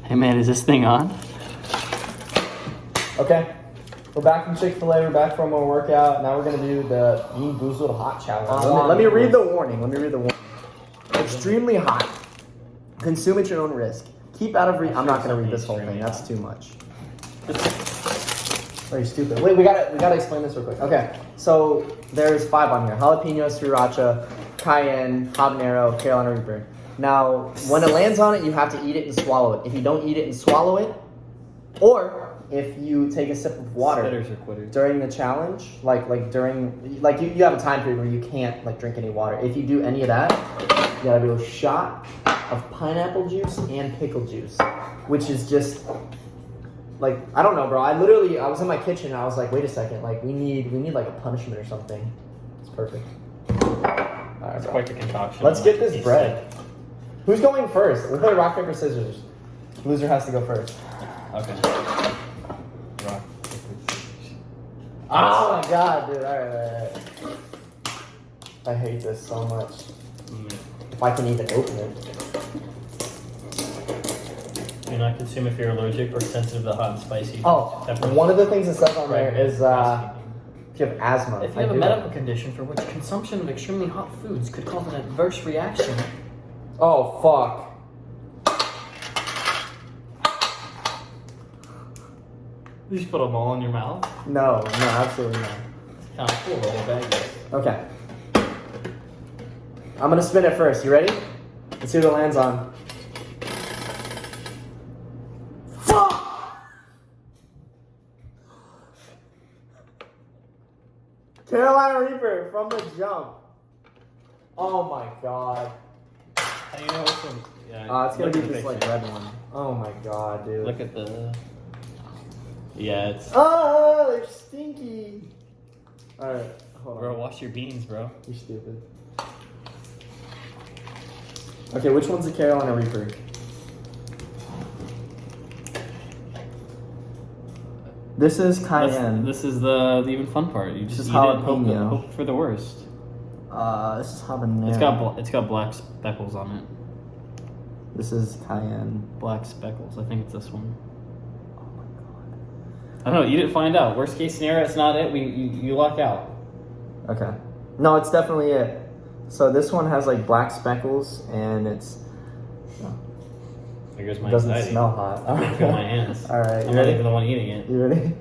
Hey man, is this thing on? Okay. We're back from Chick-fil-A. We're back from our workout. Now we're gonna do the Bean Boozled Hot Challenge. Let me read the warning. Extremely hot. Consume at your own risk. Keep out of reach. I'm not gonna read this whole thing. That's too much. Very stupid. Wait, we gotta explain this real quick. Okay, so there's 5 on here: jalapeno, sriracha, cayenne, habanero, Carolina Reaper. Now, when it lands on it, you have to eat it and swallow it. If you don't eat it and swallow it, or if you take a sip of water during the challenge, you have a time period where you can't drink any water. If you do any of that, you gotta do a shot of pineapple juice and pickle juice, which is just I don't know, bro. I was in my kitchen and I was like, wait a second, we need a punishment or something. It's perfect. All right, it's quite the concoction. Let's get this bread. Who's going first? We'll play rock, paper, scissors. Loser has to go first. Okay. Rock, paper, scissors. Oh my god, dude. All right. I hate this so much. If I can even open it. Do not consume if you're allergic or sensitive to hot and spicy. Oh, peppers. One of the things that says on there is if you have asthma. If you have a medical condition for which consumption of extremely hot foods could cause an adverse reaction. Oh, fuck. You just put them all in your mouth? No, absolutely not. It's kind of cool, the whole bag is. Okay. I'm gonna spin it first. You ready? Let's see what it lands on. Fuck! Carolina Reaper from the jump. Oh my god. How do you know which one? Yeah, it's gonna be this red one. Oh my god, dude. Look at the... Yeah, it's... Oh, they're stinky. Alright, hold on. Bro, wash your beans, bro. You're stupid. Okay, which one's the Carolina Reaper? This is cayenne. This is the even fun part. You just eat it and hope for the worst. This is habanero. It's got black speckles on it. This is cayenne. Black speckles. I think it's this one. Oh my god. I don't know. You didn't find out. Worst case scenario, it's not it. You luck out. Okay. No, it's definitely it. So this one has black speckles and it's. There goes my doesn't anxiety. smell hot. I can feel my hands. All right. I'm not even the one eating it. You ready?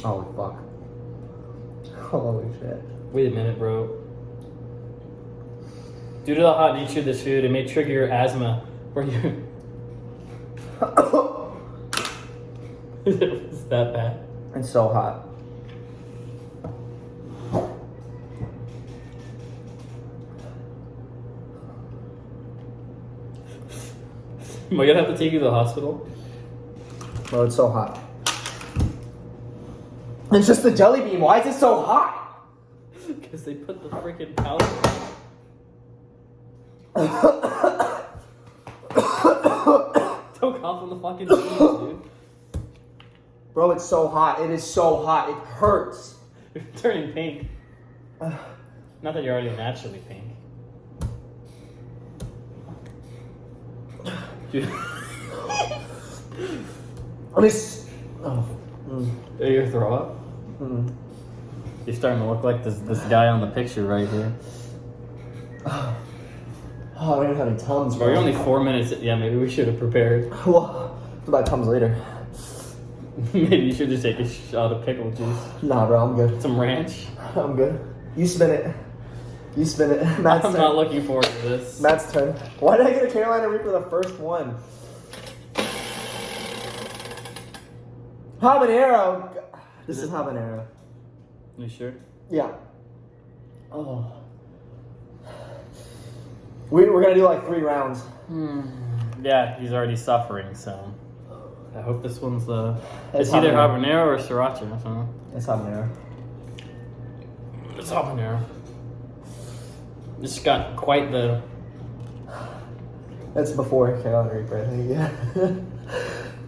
Oh fuck. Holy shit. Wait a minute, bro. Due to the hot nature of this food, it may trigger your asthma or your... Is that bad? It's so hot. Am I gonna have to take you to the hospital? Bro, it's so hot. It's just the jelly bean. Why is it so hot? Because they put the freaking powder. Don't cough on the fucking beans, dude. Bro, it's so hot. It is so hot. It hurts. You're turning pink. Not that you're already naturally pink. Dude. You throw up? Mm. You're starting to look like this guy on the picture right here. Oh, I don't have any Tums, bro. Bro, you're only 4 minutes. Yeah, maybe we should have prepared. Well, what about Tums later? Maybe you should just take a shot of pickle juice. Nah, bro, I'm good. Some ranch. I'm good. You spin it. You spin it. Matt's I'm turn. not looking forward to this. Matt's turn. Why did I get a Carolina Reaper the first one? Habanero. This is habanero. You sure? Yeah. Oh. We're gonna do 3 rounds. Yeah, he's already suffering, so I hope this one's the. It's either habanero. habanero or sriracha. I don't know. It's habanero. It's habanero. It's got quite the. That's before Carolina Reaper, I think. Yeah.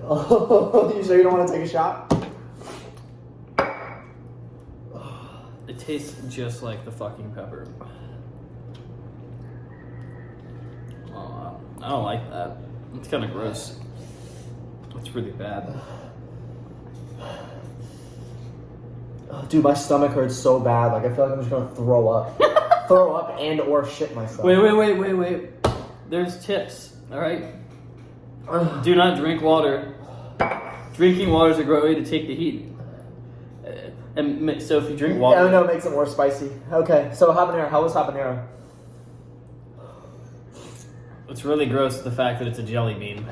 Oh, you sure you don't want to take a shot? It tastes just like the fucking pepper. I don't like that. It's kind of gross. It's really bad. Dude, my stomach hurts so bad. Like I feel like I'm just gonna throw up, throw up and or shit myself. Wait. There's tips. All right. Do not drink water. Drinking water is a great way to take the heat. And so if you drink water, yeah, no, it makes it more spicy. Okay, so habanero. How was habanero? it's really gross the fact that it's a jelly bean.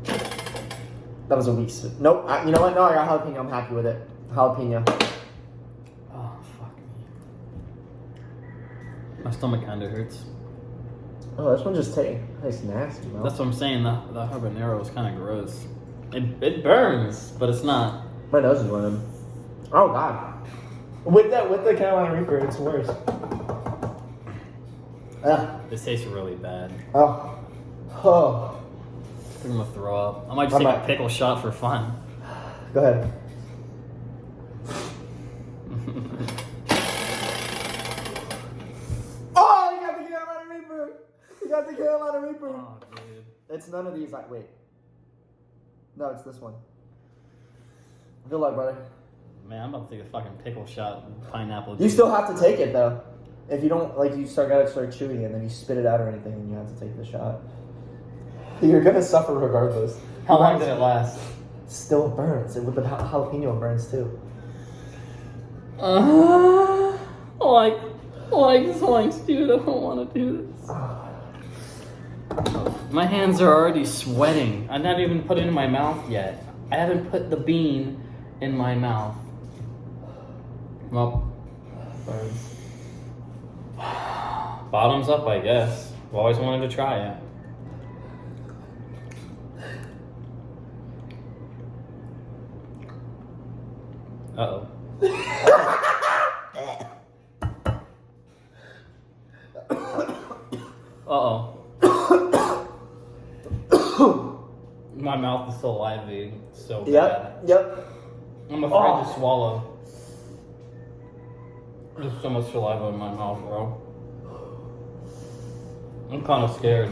That was a weak spit. Nope. You know what? No, I got jalapeno. I'm happy with it. Jalapeno. Oh fuck me. My stomach kind of hurts. Oh, this one just tastes nasty, bro. That's what I'm saying. The habanero is kind of gross. It burns, but it's not. My nose is running. Oh god. With the Carolina Reaper, it's worse. This tastes really bad. Oh. I think I'm gonna throw up. I might just take a pickle shot for fun. Go ahead. Oh, you got the Carolina Reaper! You got the Carolina Reaper! Oh, dude. It's none of these. Wait. No, it's this one. Good luck, brother. Man, I'm about to take a fucking pickle shot and pineapple juice. You still have to take it though. If you don't, like, you gotta start chewing it, and then you spit it out or anything, and you have to take the shot. You're gonna suffer regardless. How long did it last? Still burns. With the jalapeno, it burns too. Thanks, dude. I don't want to do this. My hands are already sweating. I've not even put it in my mouth yet. I haven't put the bean in my mouth. Well, burns. Bottoms up, I guess. I've always wanted to try it. Uh-oh. My mouth is salivating so bad. Yep. I'm afraid to swallow. There's so much saliva in my mouth, bro. I'm kind of scared.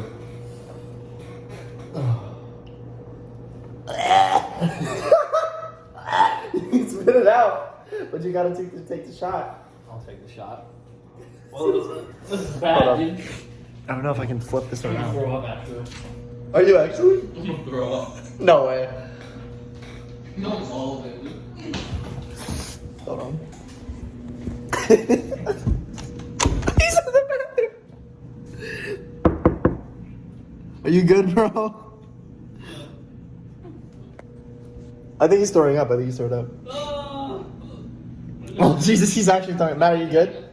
You can spit it out, but you gotta take the shot. I'll take the shot. Well, this is bad, dude. I don't know if I can flip this I'm around. gonna throw up after. Are you actually? I'm gonna throw up. No way. No, all of it. Hold on. He's in the bathroom. Are you good, bro? I think he's throwing up. Oh, Jesus, he's actually throwing up. Matt, are you good?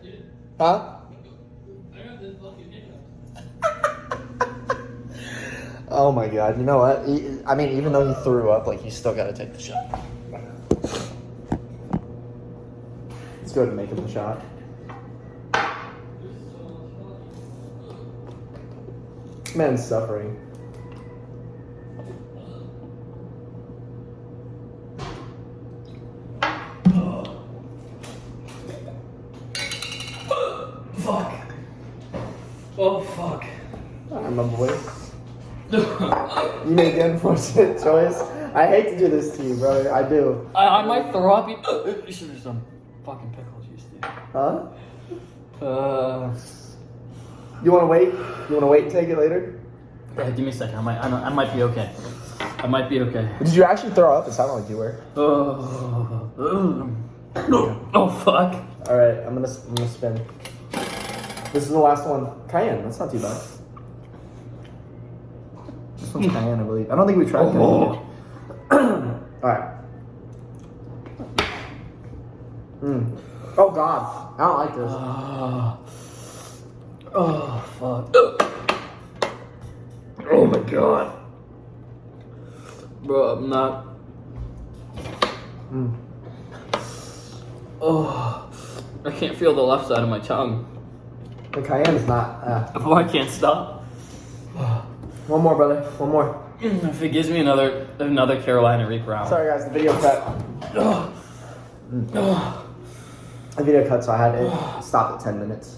Huh? I got this fucking hiccup. Oh my god, you know what? Even though he threw up, like, you still gotta take the shot. Let's go ahead and make him the shot. Man's suffering. Fuck. Oh, fuck. I'm a boy. You made the unfortunate choice. I hate to do this to you, brother. I do. I might throw up. You should have some fucking pickle juice, dude. Huh? You wanna wait? You wanna wait and take it later? Yeah, give me a second. I might be okay. I might be okay. Did you actually throw up? It sounded like you were. Oh fuck. Alright, I'm gonna spin. This is the last one. Cayenne, that's not too bad. This one's cayenne, I believe. I don't think we tried cayenne. Alright. Oh god, I don't like this. Oh fuck. Oh my god. Bro, I'm not. Oh, I can't feel the left side of my tongue. The cayenne is not. Oh, I can't stop. One more, brother. One more. If it gives me another Carolina Reaper out. Sorry, guys. The video cut. The video cut, so I had it stop at 10 minutes.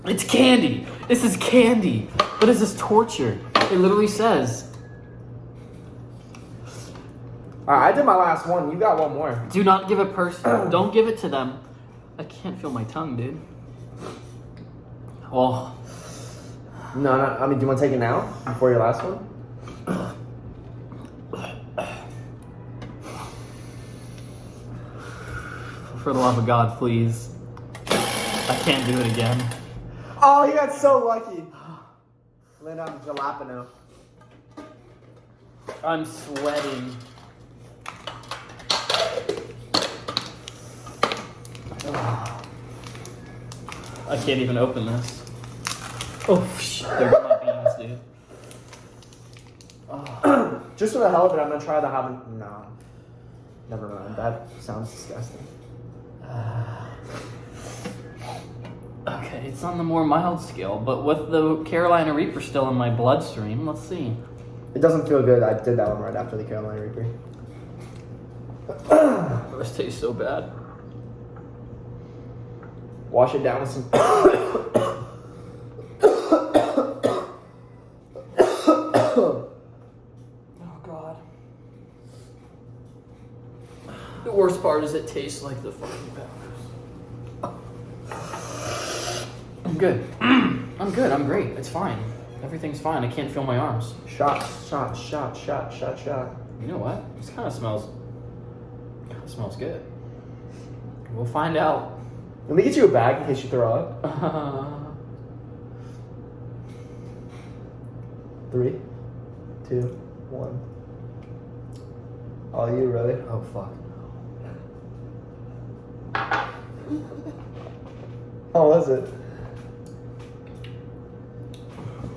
It's candy. This is candy. What is this torture? It literally says, Alright, I did my last one. You got one more. do not give it person. Don't give it to them. I can't feel my tongue, dude. Oh, No, I mean, do you want to take it now before your last one? for the love of God, please. I can't do it again. Oh, you got so lucky. Land on jalapeno. I'm sweating. I can't even open this. Oh, shit. There go my beans, dude. Oh. Just for the hell of it, I'm gonna try the habanero. No. Never mind. That sounds disgusting. Okay, it's on the more mild scale, but with the Carolina Reaper still in my bloodstream, let's see. It doesn't feel good. I did that one right after the Carolina Reaper. This tastes so bad. Wash it down with some. Oh God. The worst part is it tastes like the fucking peppers. I'm good. I'm good. I'm great. It's fine. Everything's fine. I can't feel my arms. Shot. You know what? This kind of smells good. We'll find out. Let me get you a bag in case you throw up. 3, 2, 1. Oh, you really? Oh fuck. How was it?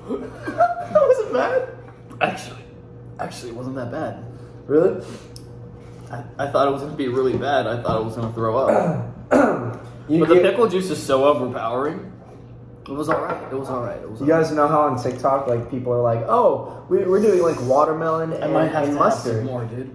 Was it bad? Actually, it wasn't that bad. Really? I thought it was gonna be really bad. I thought I was gonna throw up. You But the pickle juice is so overpowering. It was alright. You guys know how on TikTok, like, people are like, "Oh, we're doing like watermelon I might have and to mustard." have some more, dude.